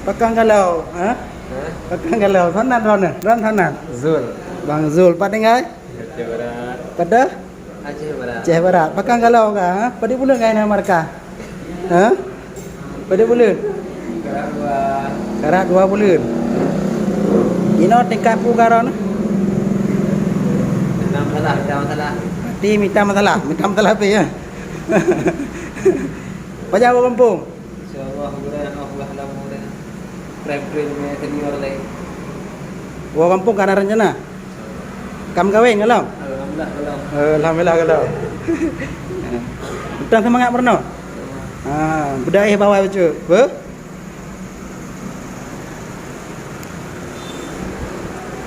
Pakang galau, ha? Pakang galau, thonan thonan, ran thonan. Zul. Bang Zul, patingai? Aceh Barat. Pada? Aceh Barat. Aceh Barat. Pakang galau ka, ha? Pada bulan ngai na markah? Ha? Pada bulan? Karat 2 bulan. Ino tingkat pugaran. Minta masalah. Ti minta masalah pe ya. Pajak apa kampung? InsyaAllah Allah lamu dan frame-frame senior lagi. Wa kampung kana rencana. Kam kawin kalau? Alhamdulillah kalau. Alhamdulillah kalau. Utang semangat pernah. Budaya bawa baca. Apa?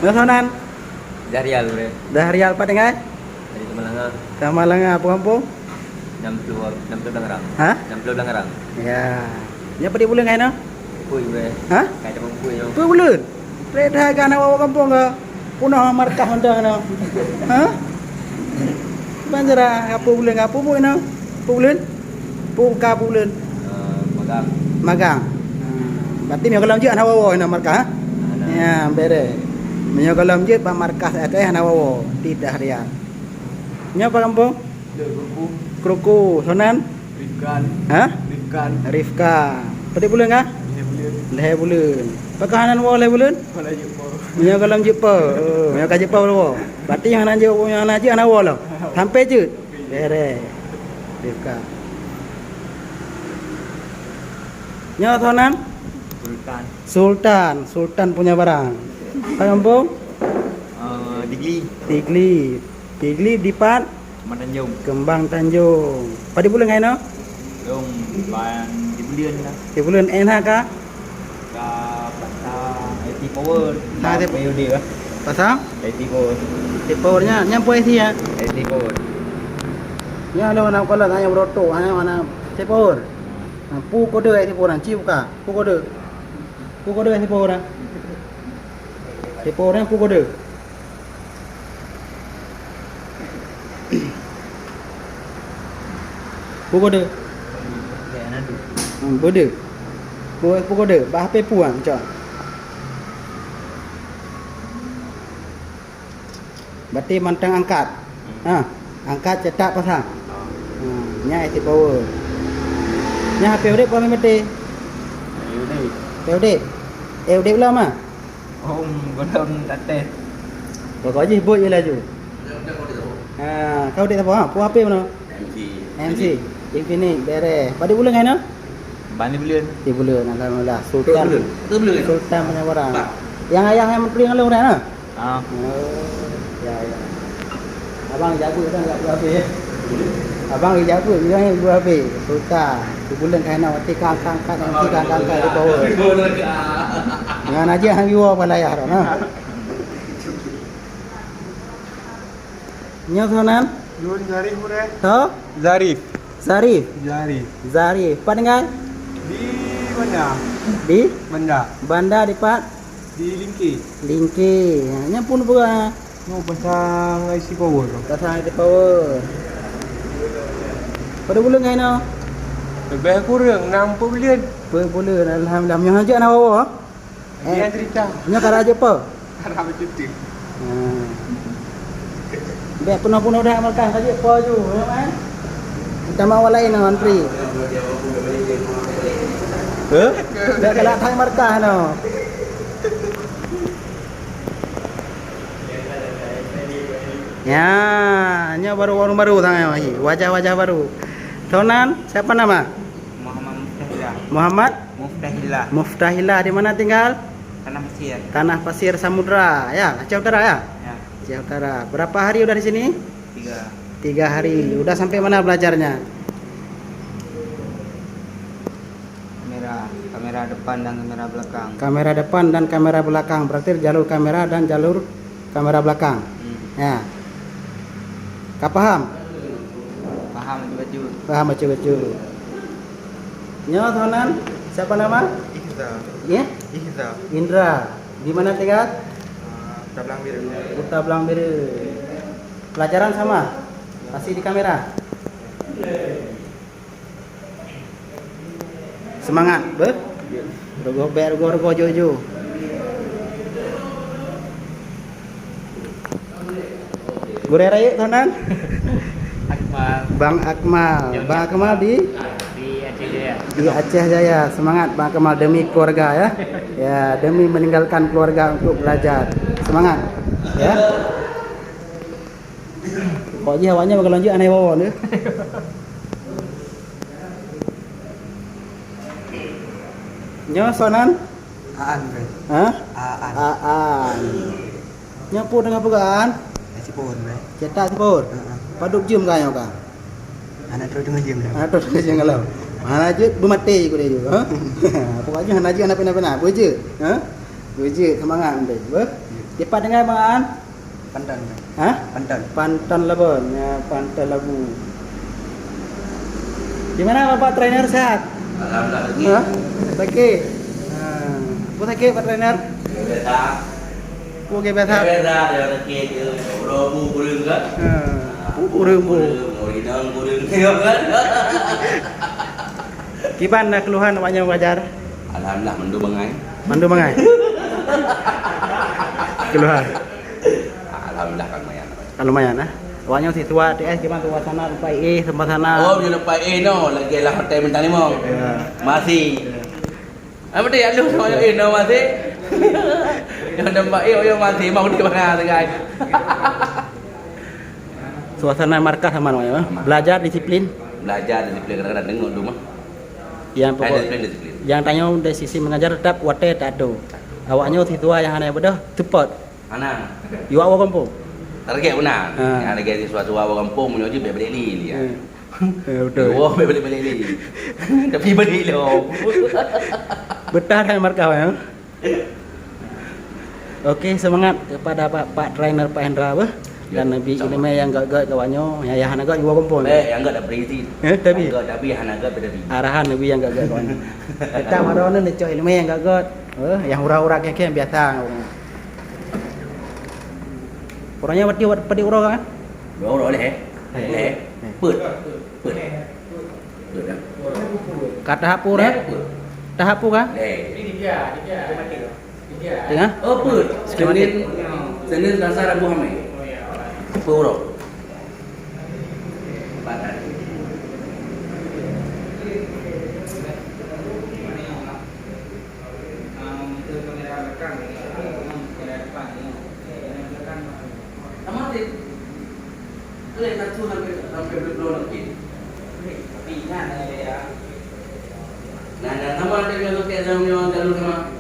Nasonan. Jarial bre. Dah rial patingai? Dari Temalanga. Tamalanga apa kampung? 60 Tangerang. Ha? 60 Tangerang. Ya. Nya pada bulan ngai no? Pui bre. Ha? Kayak tepung pui yo. Apa bulan? Reda kana bawa kampung ke? Punah markah undang no. Ha? Banjara apa bulan apa bulan no? Apa bulan? Puka bulan. Magang. Magang. Berarti mi kalau je ana wawo na markah. Ya, bere. Mi kalau je ba markah ada ana wawo tidak rial. Nya apa kampung? Buku. Kruku, sonan? Rifkan. Ha? Rifkan. Rifka. Pada bulan ka? Leh bulan. Pakahanan wawo leh bulan? Kalau jumpa. Mi kalau je pa. Mi ka je pa wawo. Berarti yang ana je yang ana je ana wawo lah. Sampai je. Bere. Rifka. Nya sonan? Sultan. Sultan punya barang. Pak kampung? Digli. Tigli dipat Tanjung. Kembang Tanjung. Pada bulan ngai no? Dong ban di bulan lah. Di bulan enak ka? Ka pasal IT power. Nah, dia- PUD lah. Pasang? IT power. Di powernya nyampe sih ya. IT power. Ya lo nak kalau hanya beroto, hanya mana di power. Nah, pu kode di power ciu ka. Pu kode. Pu kode di power. Di powernya pu kode. Pu kode. Kayak nadu. Kode. Pu kode. Bah pe puang cak. Berarti mantang angkat. Angkat cetak pasang. Nya di power. Nya HP udah apa mete? PUD. PUD pula mah. Godong tate. Pokok je sebut je lah tu. Kau dek apa? Pu HP mana? MC. Infinix beres. Pada bulan kan? Ban di bulan. Di bulan alhamdulillah. Sultan. Sultan punya barang. Yang ayah yang menteri yang lalu dah. Ya. Abang jago dah enggak berapa ya. Abang jago dia yang berapa? Sultan. Di bulan kan nanti kangkang di bawah. Dengan aja hang yuwa palayah dah nah. Nya sonan? Yun Zarif bre. To? Zarif. Zarif. Zarif. Padengan Di mana? di Banda. Banda di Pat Di Lingki. Lingki. Nya pun buka Mau pasang IC power. pasang di power. Pada bulan ngai no? Lebih kurang 60 bulan. Per bulan alhamdulillah. Nya haja na bawa. Dia cerita. Nya kara aja pa. Karena betul. Bek punah-punah dah makan saja pa ju, ya kan? Kita mau lain dengan menteri. Bek galak thai markah no. Ya, nya baru tangan lagi. Wajah-wajah baru. Tonan, siapa nama? Muhammad Muftahillah. Muhammad Muftahillah. Muftahillah. Di mana tinggal? Tanah Mesir. Tanah Pasir Samudra. Ya, Aceh Utara ya? Ya. Aceh Utara. Berapa hari udah di sini? 3. 3 hari. Udah sampai mana belajarnya? Kamera depan dan kamera belakang. Kamera depan dan kamera belakang. Berarti jalur kamera dan jalur kamera belakang. Ya. Kau paham? Paham baju. Paham baca-baca. Nya Tonan, siapa nama? Ihza. Ya? Ihza. Indra. Di mana tinggal? Tablang biru. Kota Blangbiru. Pelajaran sama? Masih di kamera? Semangat, Rego jojo. Gure raya Tonan. Akmal Bang Akmal. Bang Akmal di Aceh Jaya. Di Aceh Jaya. Semangat Bang Akmal demi keluarga ya. Ya, demi meninggalkan keluarga untuk belajar. Semangat. Ya. Kok je awaknya bakal lanjut aneh bawa ni. Nyo sonan? Aan, bro. Hah? Aan. Aan. Nyapu dengan pegaan? Nasi pohon, bro. Cetak sipur. Paduk jum kaya ka. Anak terus dengan jam dah. Aduh dia kalau. Mana je bermati ku dia juga. Ha. Pokoknya hana je anak pena-pena. Beje. Ha? Beje semangat ande. Ber. Cepat dengar Bang Aan. Pantan, bro. Ha? Pantan. Pantan labu. Ya, pantan labu. Gimana Bapak trainer sehat? Alhamdulillah. Ha? Sakit. Ha. Apa sakit Pak trainer? Biasa. Ku ke biasa. Biasa dia sakit dia. Romu burung kan? Ha. Urung-urung. Original burung tengok kan? Gimana keluhan awaknya belajar? Alhamdulillah mandu bangai. Mandu mangai. Keluhan. Alhamdulillah kan lumayan. Kan lumayan ah. Awaknya si tua TS gimana tua sana lupa sampai sana. Oh, dia lepas no, lagi lah hotel bintang 5. Ya. Masih. Apa dia lu sama no masih? Yang nampak yo masih mau di mana guys? Suasana markas sama namanya. Belajar disiplin. Belajar disiplin kadang-kadang tengok dulu mah. Yang pokok Disiplin. yang tanya dari sisi mengajar tetap wate tak ada. Awaknya si tua yang aneh bedah cepat. Mana? You awak kampung. Target benar. Ha. Yang ada gaji suatu orang kampung menuju balik ni dia. Betul. Oh, balik ni. Tapi balik lo. Betah kan markas ya. Okey, semangat kepada Pak trainer Pak Hendra bah. Dan Nabi ilmu yang gak kawannya, ya hana gak juga kampung. Yang enggak ada berisi. Tapi Tapi hana enggak beda. arahan Nabi yang gak kawannya. Kita marone necok ilmu yang gak. Yang hura-hura kek biasa. Orangnya padi ura kan? Ura leh. Leh. Put. Put. Put. Kata hapu dah. Tahap hapu kan? Leh. Tengah? Oh, put. Senin dasar Abu Hamid. Puro. Padan. Amatin. Boleh tak tu sampai belum lagi. Tapi nah ya. Nah, sama ada yang tu tiada yang jalur sama.